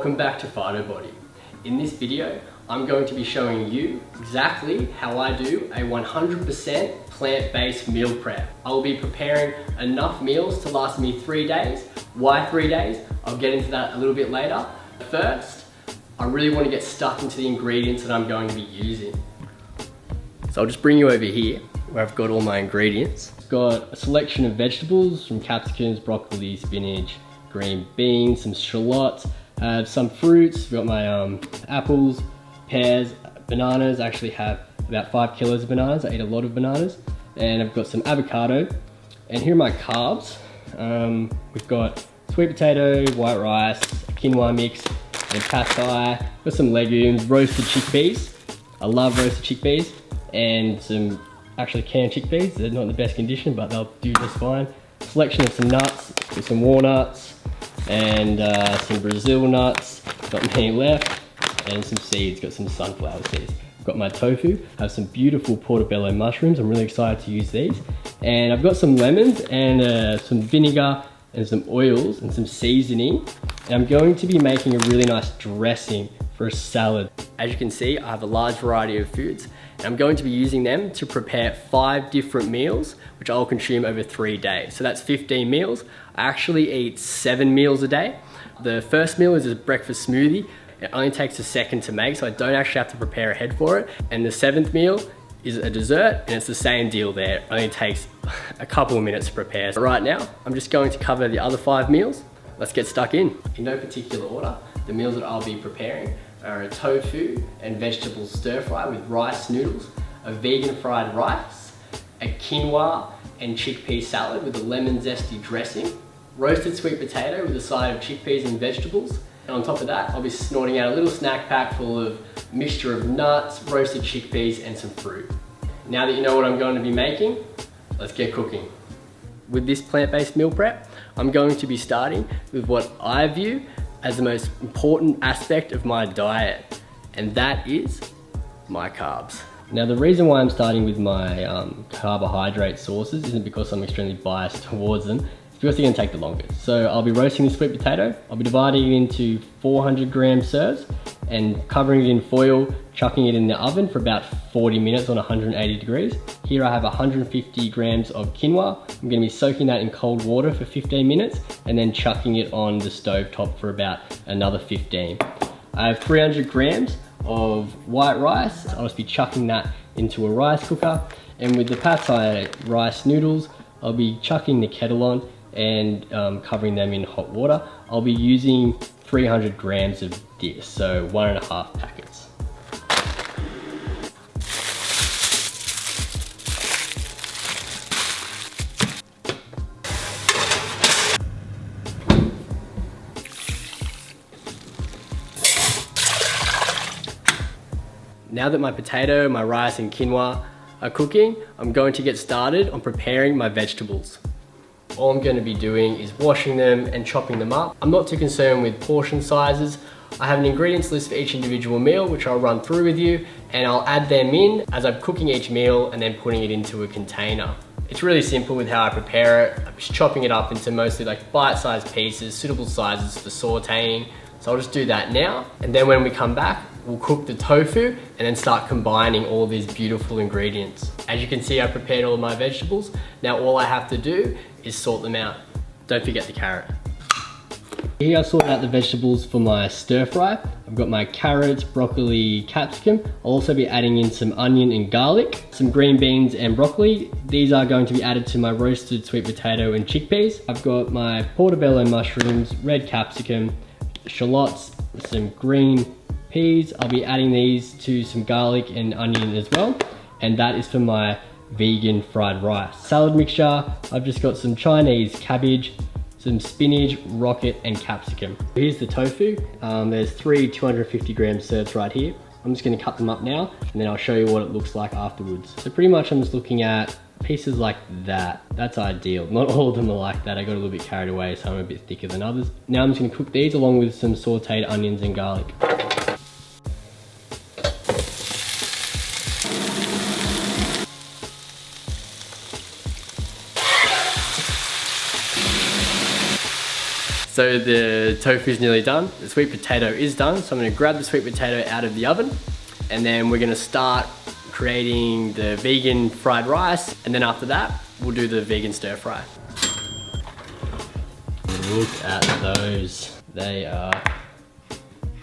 Welcome back to PhytoBody. In this video, I'm going to be showing you exactly how I do a 100% plant-based meal prep. I will be preparing enough meals to last me 3 days. Why 3 days? I'll get into that a little bit later. First, I really want to get stuck into the ingredients that I'm going to be using. So I'll just bring you over here where I've got all my ingredients. I've got a selection of vegetables from capsicums, broccoli, spinach, green beans, some shallots, some fruits. I've got my apples, pears, bananas. I actually have about 5 kilos of bananas. I eat a lot of bananas. And I've got some avocado. And here are my carbs. We've got sweet potato, white rice, quinoa mix, and pad thai. Got some legumes, roasted chickpeas. I love roasted chickpeas. And some actually canned chickpeas. They're not in the best condition, but they'll do just fine. Selection of some nuts, with some walnuts, and some Brazil nuts, not many left, and some seeds, got some sunflower seeds. I've got my tofu, I have some beautiful portobello mushrooms, I'm really excited to use these. And I've got some lemons and some vinegar and some oils and some seasoning. And I'm going to be making a really nice dressing for a salad. As you can see, I have a large variety of foods, and I'm going to be using them to prepare 5 different meals, which I'll consume over 3 days. So that's 15 meals. I actually eat 7 meals a day. The first meal is a breakfast smoothie. It only takes a second to make, so I don't actually have to prepare ahead for it. And the 7th meal is a dessert, and it's the same deal there. It only takes a couple of minutes to prepare. So right now, I'm just going to cover the other 5 meals. Let's get stuck in. In no particular order, the meals that I'll be preparing are a tofu and vegetable stir fry with rice noodles, a vegan fried rice, a quinoa and chickpea salad with a lemon zesty dressing, roasted sweet potato with a side of chickpeas and vegetables. And on top of that, I'll be snorting out a little snack pack full of a mixture of nuts, roasted chickpeas and some fruit. Now that you know what I'm going to be making, let's get cooking. With this plant-based meal prep, I'm going to be starting with what I view as the most important aspect of my diet, and that is my carbs. Now the reason why I'm starting with my carbohydrate sources isn't because I'm extremely biased towards them, it's because they're gonna take the longest. So I'll be roasting the sweet potato, I'll be dividing it into 400 gram serves and covering it in foil, chucking it in the oven for about 40 minutes on 180 degrees. Here I have 150 grams of quinoa. I'm gonna be soaking that in cold water for 15 minutes and then chucking it on the stove top for about another 15. I have 300 grams of white rice. I'll just be chucking that into a rice cooker. And with the pad thai rice noodles, I'll be chucking the kettle on and covering them in hot water. I'll be using 300 grams of this, so 1.5 packets. Now that my potato, my rice and quinoa are cooking, I'm going to get started on preparing my vegetables. All I'm going to be doing is washing them and chopping them up. I'm not too concerned with portion sizes. I have an ingredients list for each individual meal, which I'll run through with you, and I'll add them in as I'm cooking each meal and then putting it into a container. It's really simple with how I prepare it. I'm just chopping it up into mostly like bite-sized pieces, suitable sizes for sauteing. So I'll just do that now. And then when we come back, we'll cook the tofu and then start combining all these beautiful ingredients. As you can see, I prepared all of my vegetables. Now all I have to do is sort them out. Don't forget the carrot. Here I've sorted out the vegetables for my stir fry. I've got my carrots, broccoli, capsicum. I'll also be adding in some onion and garlic, some green beans and broccoli. These are going to be added to my roasted sweet potato and chickpeas. I've got my portobello mushrooms, red capsicum, shallots, some green peas. I'll be adding these to some garlic and onion as well. And that is for my vegan fried rice. Salad mixture, I've just got some Chinese cabbage, some spinach, rocket, and capsicum. Here's the tofu. There's 3 250 gram serves right here. I'm just gonna cut them up now, and then I'll show you what it looks like afterwards. So pretty much I'm just looking at pieces like that. That's ideal. Not all of them are like that. I got a little bit carried away, so I'm a bit thicker than others. Now I'm just gonna cook these along with some sauteed onions and garlic. So the tofu is nearly done. The sweet potato is done. So I'm gonna grab the sweet potato out of the oven, and then we're gonna start creating the vegan fried rice. And then after that, we'll do the vegan stir fry. Look at those. They are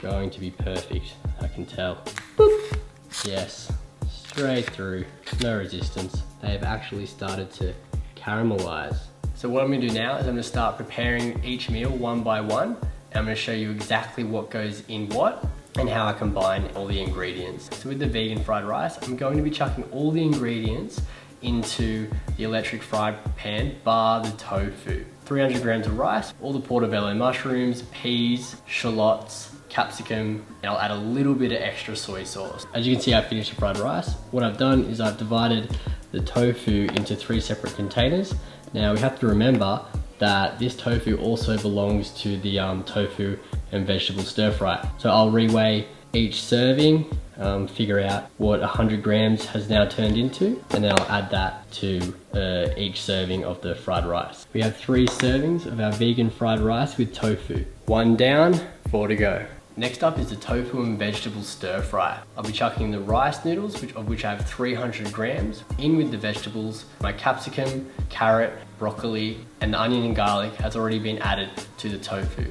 going to be perfect, I can tell. Boop. Yes, straight through, no resistance. They've actually started to caramelize. So what I'm gonna do now is I'm gonna start preparing each meal one by one. And I'm gonna show you exactly what goes in what and how I combine all the ingredients. So with the vegan fried rice, I'm going to be chucking all the ingredients into the electric fry pan bar the tofu. 300 grams of rice, all the portobello mushrooms, peas, shallots, capsicum, and I'll add a little bit of extra soy sauce. As you can see, I finished the fried rice. What I've done is I've divided the tofu into 3 separate containers. Now we have to remember that this tofu also belongs to the tofu and vegetable stir fry. So I'll reweigh each serving, figure out what 100 grams has now turned into, and then I'll add that to each serving of the fried rice. We have 3 servings of our vegan fried rice with tofu. 1 down, 4 to go. Next up is the tofu and vegetable stir fry. I'll be chucking the rice noodles, of which I have 300 grams, in with the vegetables. My capsicum, carrot, broccoli, and the onion and garlic has already been added to the tofu.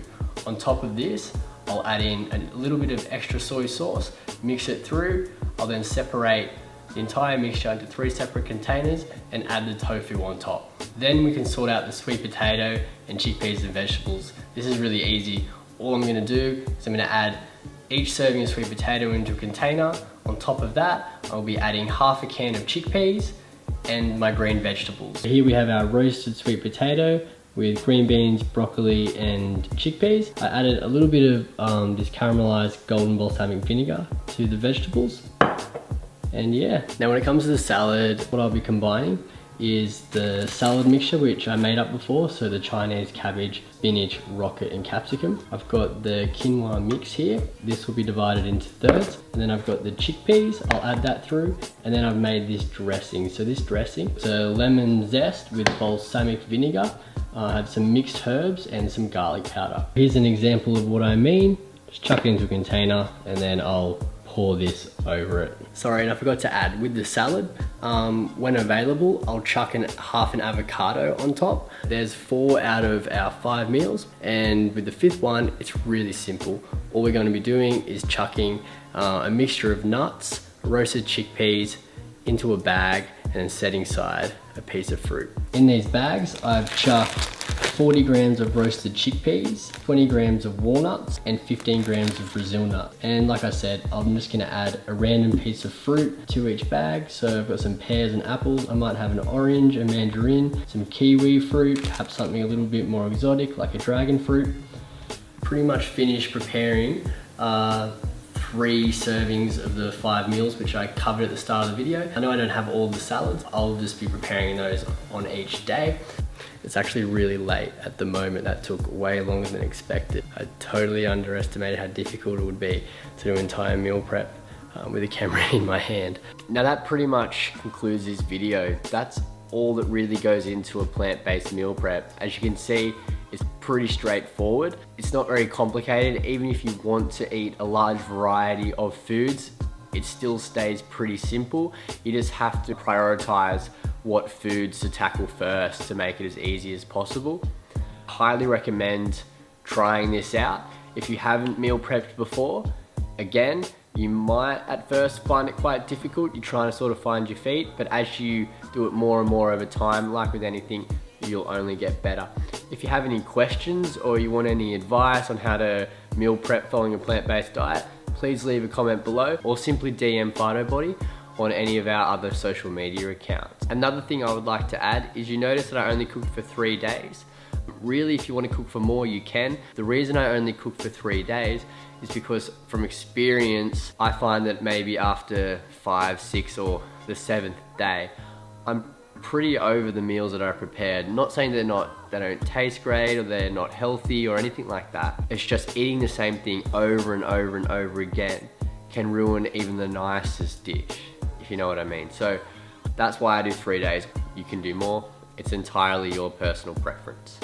On top of this, I'll add in a little bit of extra soy sauce, mix it through. I'll then separate the entire mixture into 3 separate containers and add the tofu on top. Then we can sort out the sweet potato and chickpeas and vegetables. This is really easy. All I'm gonna do is I'm gonna add each serving of sweet potato into a container. On top of that, I'll be adding half a can of chickpeas and my green vegetables. Here we have our roasted sweet potato with green beans, broccoli, and chickpeas. I added a little bit of this caramelized golden balsamic vinegar to the vegetables. And yeah, now when it comes to the salad, what I'll be combining is the salad mixture which I made up before, so the Chinese cabbage, spinach, rocket, and capsicum. I've got the quinoa mix here. This will be divided into thirds, and then I've got the chickpeas. I'll add that through, and then I've made this dressing. So this dressing, it's a lemon zest with balsamic vinegar. I have some mixed herbs and some garlic powder. Here's an example of what I mean. Just chuck it into a container, and then I'll pour this over it. Sorry, and I forgot to add, with the salad, when available, I'll chuck half an avocado on top. There's 4 out of our 5 meals, and with the 5th one, it's really simple. All we're gonna be doing is chucking a mixture of nuts, roasted chickpeas into a bag, and then setting aside a piece of fruit. In these bags, I've chucked 40 grams of roasted chickpeas, 20 grams of walnuts, and 15 grams of Brazil nut. And like I said, I'm just gonna add a random piece of fruit to each bag. So I've got some pears and apples. I might have an orange, a mandarin, some kiwi fruit, perhaps something a little bit more exotic like a dragon fruit. Pretty much finished preparing 3 servings of the 5 meals, which I covered at the start of the video. I know I don't have all the salads. I'll just be preparing those on each day. It's actually really late at the moment. That took way longer than expected. I totally underestimated how difficult it would be to do an entire meal prep with a camera in my hand. Now that pretty much concludes this video. That's all that really goes into a plant-based meal prep. As you can see, it's pretty straightforward. It's not very complicated. Even if you want to eat a large variety of foods, it still stays pretty simple. You just have to prioritize what foods to tackle first to make it as easy as possible. Highly recommend trying this out. If you haven't meal prepped before, again, you might at first find it quite difficult. You're trying to sort of find your feet, but as you do it more and more over time, like with anything, you'll only get better. If you have any questions or you want any advice on how to meal prep following a plant-based diet, please leave a comment below or simply DM PhytoBody on any of our other social media accounts. Another thing I would like to add is you notice that I only cooked for 3 days. Really, if you want to cook for more, you can. The reason I only cook for 3 days is because from experience, I find that maybe after 5, 6, or the 7th day, I'm pretty over the meals that I prepared. Not saying they don't taste great or they're not healthy or anything like that. It's just eating the same thing over and over and over again can ruin even the nicest dish, if you know what I mean. So that's why I do 3 days. You can do more. It's entirely your personal preference.